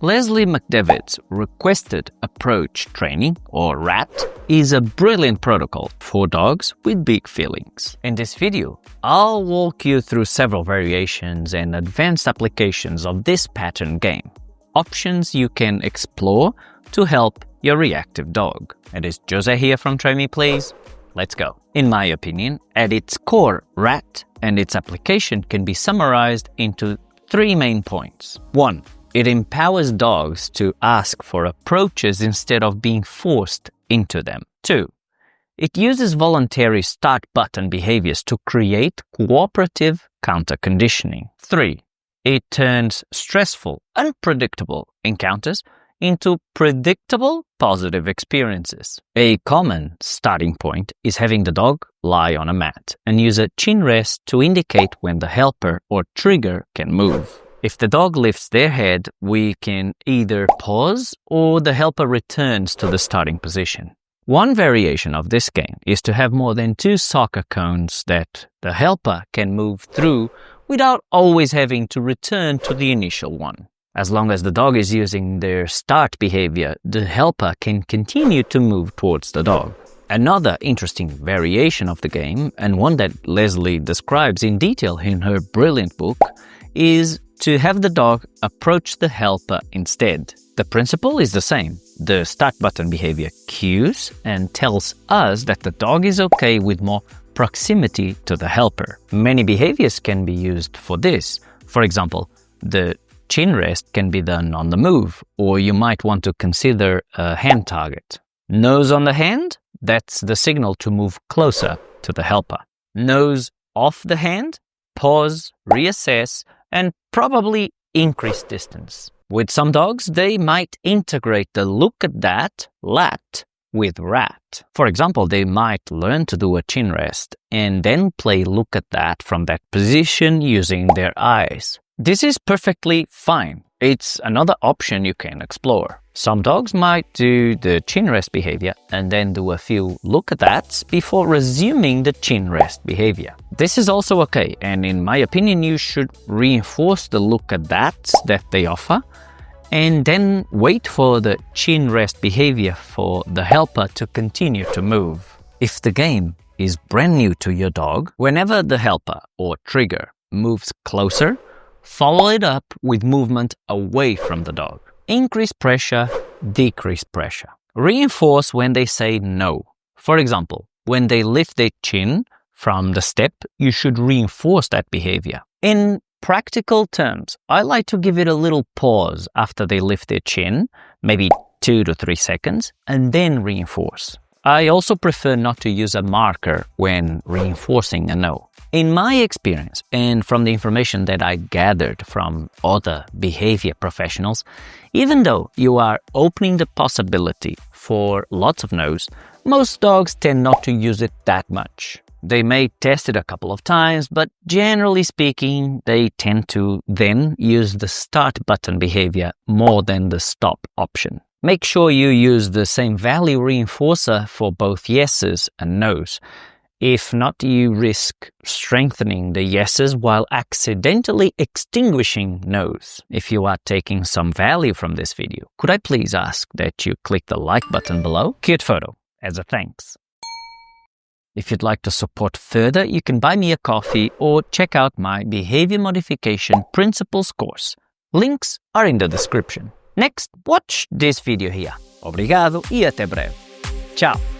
Leslie McDevitt's requested approach training, or RAT, is a brilliant protocol for dogs with big feelings. In this video, I'll walk you through several variations and advanced applications of this pattern game, options you can explore to help your reactive dog. It is Jose here from Train Me Please. Let's go. In my opinion, at its core, RAT and its application can be summarized into 3 main points. 1. It empowers dogs to ask for approaches instead of being forced into them. 2. It uses voluntary start button behaviors to create cooperative counter-conditioning. 3. It turns stressful, unpredictable encounters into predictable positive experiences. A common starting point is having the dog lie on a mat and use a chin rest to indicate when the helper or trigger can move. If the dog lifts their head, we can either pause or the helper returns to the starting position. One variation of this game is to have more than 2 soccer cones that the helper can move through without always having to return to the initial one. As long as the dog is using their start behavior, the helper can continue to move towards the dog. Another interesting variation of the game, and one that Leslie describes in detail in her brilliant book, is to have the dog approach the helper instead. The principle is the same. The start button behavior cues and tells us that the dog is okay with more proximity to the helper. Many behaviors can be used for this. For example, the chin rest can be done on the move, or you might want to consider a hand target. Nose on the hand, that's the signal to move closer to the helper. Nose off the hand, pause, reassess, and probably increase distance. With some dogs, they might integrate the look at that, lat, with rat. For example, they might learn to do a chin rest and then play look at that from that position using their eyes. This is perfectly fine. It's another option you can explore. Some dogs might do the chin rest behavior and then do a few look at that's before resuming the chin rest behavior. This is also okay, and in my opinion, you should reinforce the look at that's that they offer and then wait for the chin rest behavior for the helper to continue to move. If the game is brand new to your dog, whenever the helper or trigger moves closer, follow it up with movement away from the dog. Increase pressure, decrease pressure. Reinforce when they say no. For example, when they lift their chin from the step, you should reinforce that behavior. In practical terms, I like to give it a little pause after they lift their chin, maybe 2 to 3 seconds, and then reinforce. I also prefer not to use a marker when reinforcing a no. In my experience, and from the information that I gathered from other behavior professionals, even though you are opening the possibility for lots of no's, most dogs tend not to use it that much. They may test it a couple of times, but generally speaking, they tend to then use the start button behavior more than the stop option. Make sure you use the same value reinforcer for both yeses and nos. If not, you risk strengthening the yeses while accidentally extinguishing nos. If you are taking some value from this video, could I please ask that you click the like button below? Cute photo, as a thanks. If you'd like to support further, you can buy me a coffee or check out my Behavior Modification Principles course. Links are in the description. Next, watch this video here. Obrigado e até breve. Ciao!